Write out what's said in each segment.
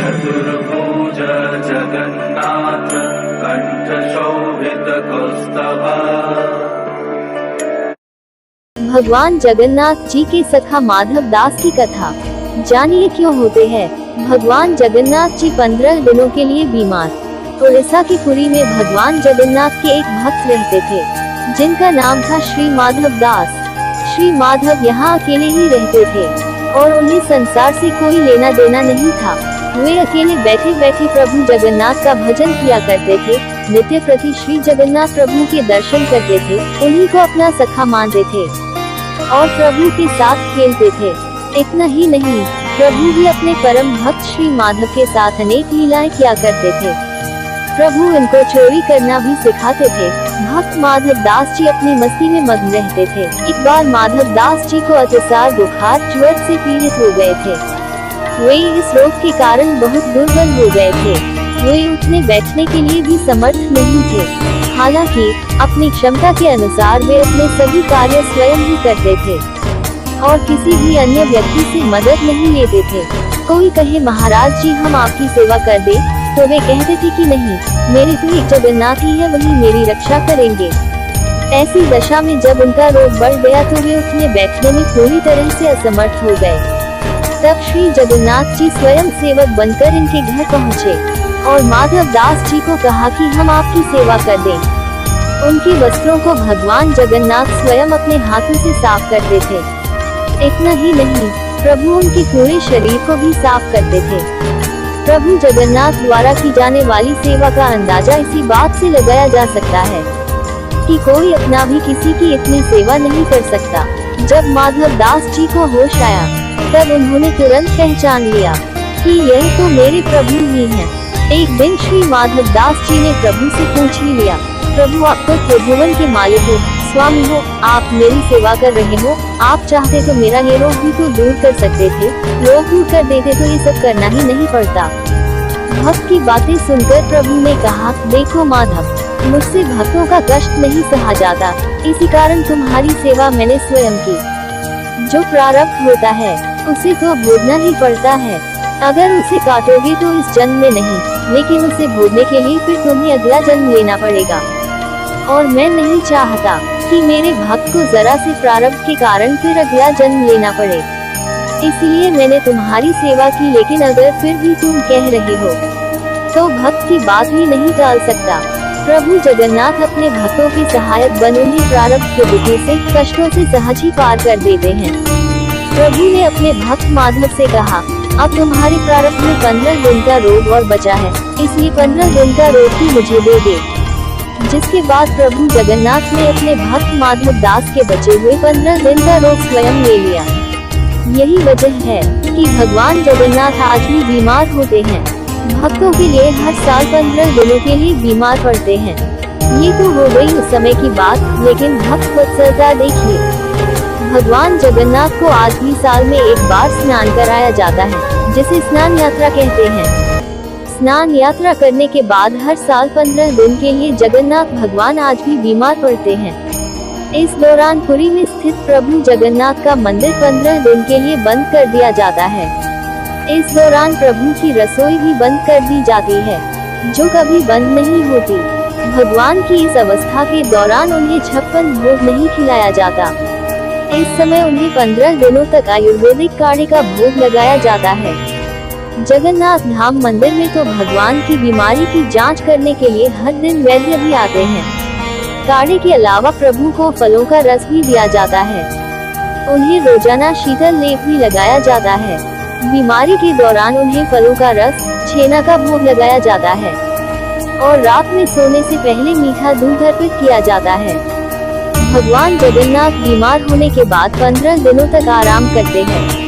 चतुर्भुज जगन्नाथ कंठ शोभित कौस्तुभा। भगवान जगन्नाथ जी के सखा माधव दास की कथा जानिए क्यों होते हैं भगवान जगन्नाथ जी 15 दिनों के लिए बीमार। उड़ीसा की पुरी में भगवान जगन्नाथ के एक भक्त रहते थे जिनका नाम था श्री माधव दास। श्री माधव यहाँ अकेले ही रहते थे और उन्हें संसार से कोई लेना देना नहीं था। वे अकेले बैठे बैठे प्रभु जगन्नाथ का भजन किया करते थे, नित्य प्रति श्री जगन्नाथ प्रभु के दर्शन करते थे, उन्हीं को अपना सखा मानते थे और प्रभु के साथ खेलते थे। इतना ही नहीं, प्रभु भी अपने परम भक्त श्री माधव के साथ अनेक लीलाएं किया करते थे। प्रभु इनको चोरी करना भी सिखाते थे। भक्त माधव दास जी अपनी मस्ती में मग्न रहते थे। एक बार माधव दास जी को अतिसार बुखार ज्वर से पीड़ित हो गए थे। वे इस रोग के कारण बहुत दुर्बल हो गए थे। वे उठने बैठने के लिए भी समर्थ नहीं थे। हालांकि अपनी क्षमता के अनुसार वे अपने सभी कार्य स्वयं ही करते थे और किसी भी अन्य व्यक्ति से मदद नहीं लेते थे। कोई कहे महाराज जी हम आपकी सेवा कर दे, तो वे कहते थे कि नहीं, मेरे तो एक जगन्नाथ ही है, वही मेरी रक्षा करेंगे। ऐसी दशा में जब उनका रोग बढ़ गया तो वे उठने बैठने में पूरी तरह से असमर्थ हो गए। तब श्री जगन्नाथ जी स्वयं सेवक बनकर इनके घर पहुँचे और माधव दास जी को कहा कि हम आपकी सेवा कर दें। उनके वस्त्रों को भगवान जगन्नाथ स्वयं अपने हाथों से साफ करते थे। इतना ही नहीं, प्रभु उनके पूरे शरीर को भी साफ करते थे। प्रभु जगन्नाथ द्वारा की जाने वाली सेवा का अंदाजा इसी बात से लगाया जा सकता है कि कोई अपना भी किसी की इतनी सेवा नहीं कर सकता। जब माधव दास जी को होश आया तब उन्होंने तुरंत पहचान लिया कि यह तो मेरे प्रभु ही हैं। एक दिन श्री माधव दास जी ने प्रभु से पूछ ही लिया, प्रभु आप तो त्रिभुवन के मालिक हो, स्वामी हो, आप मेरी सेवा कर रहे हो, आप चाहते तो मेरा ये रोग भी तो दूर कर सकते थे, रोग दूर कर देते तो ये सब करना ही नहीं पड़ता। भक्त की बातें सुनकर प्रभु ने कहा, देखो माधव, मुझसे भक्तों का कष्ट नहीं सहा जाता, इसी कारण तुम्हारी सेवा मैंने स्वयं की। जो प्रारब्ध होता है उसे तो भोगना ही पड़ता है। अगर उसे काटोगे तो इस जन्म में नहीं, लेकिन उसे भोगने के लिए फिर तुम्हें अगला जन्म लेना पड़ेगा। और मैं नहीं चाहता कि मेरे भक्त को जरा से प्रारब्ध के कारण फिर अगला जन्म लेना पड़े, इसलिए मैंने तुम्हारी सेवा की। लेकिन अगर फिर भी तुम कह रहे हो तो भक्त की बात ही नहीं टाल सकता। प्रभु जगन्नाथ अपने भक्तों के सहायक बन उन्हें प्रारब्ध के दुखों से, कष्टों से सहज ही पार कर देते हैं। प्रभु ने अपने भक्त माधव से कहा, अब तुम्हारे प्रारब्ध में 15 दिन का रोग और बचा है, इसलिए 15 दिन का रोग ही मुझे दे दे। जिसके बाद प्रभु जगन्नाथ ने अपने भक्त माधव दास के बचे हुए 15 दिन का रोग स्वयं ले लिया। यही वजह है कि भगवान जगन्नाथ आज भी बीमार होते हैं। भक्तों के लिए हर साल 15 दिनों के लिए बीमार पड़ते हैं। ये तो हो गई उस समय की बात, लेकिन भक्त वत्सलता देखिए। भगवान जगन्नाथ को आज भी साल में एक बार स्नान कराया जाता है, जिसे स्नान यात्रा कहते हैं। स्नान यात्रा करने के बाद हर साल 15 दिन के लिए जगन्नाथ भगवान आज भी बीमार पड़ते हैं। इस दौरान पुरी में स्थित प्रभु जगन्नाथ का मंदिर 15 दिन के लिए बंद कर दिया जाता है। इस दौरान प्रभु की रसोई भी बंद कर दी जाती है, जो कभी बंद नहीं होती। भगवान की इस अवस्था के दौरान उन्हें 56 भोग नहीं खिलाया जाता। इस समय उन्हें 15 दिनों तक आयुर्वेदिक काढ़े का भोग लगाया जाता है। जगन्नाथ धाम मंदिर में तो भगवान की बीमारी की जांच करने के लिए हर दिन वैद्य भी आते हैं। काढ़े के अलावा प्रभु को फलों का रस भी दिया जाता है। उन्हें रोजाना शीतल लेप भी लगाया जाता है। बीमारी के दौरान उन्हें फलों का रस, छेना का भोग लगाया जाता है और रात में सोने से पहले मीठा दूध अर्पित किया जाता है। भगवान जगन्नाथ बीमार होने के बाद 15 दिनों तक आराम करते हैं।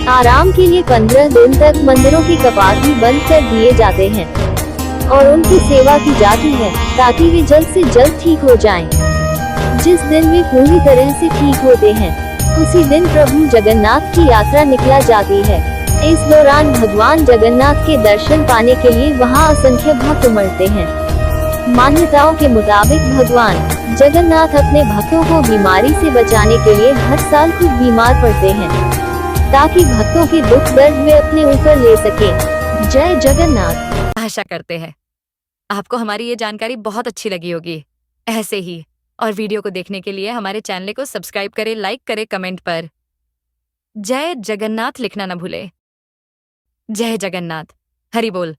आराम के लिए 15 दिन तक मंदिरों के कपाट भी बंद कर दिए जाते हैं और उनकी सेवा की जाती है ताकि वे जल्द से जल्द ठीक हो जाएं। जिस दिन वे पूरी तरह से ठीक होते हैं, उसी दिन प्रभु जगन्नाथ की यात्रा निकला जाती है। इस दौरान भगवान जगन्नाथ के दर्शन पाने के लिए वहां असंख्य भक्त उमड़ते हैं। मान्यताओं के मुताबिक भगवान जगन्नाथ अपने भक्तों को बीमारी से बचाने के लिए हर साल खुद बीमार पड़ते हैं, ताकि भक्तों के दुख दर्द वे अपने ऊपर ले सके। जय जगन्नाथ। आशा करते हैं आपको हमारी ये जानकारी बहुत अच्छी लगी होगी। ऐसे ही और वीडियो को देखने के लिए हमारे चैनल को सब्सक्राइब करें, लाइक करें, कमेंट पर जय जगन्नाथ लिखना ना भूलें। जय जगन्नाथ। हरि बोल।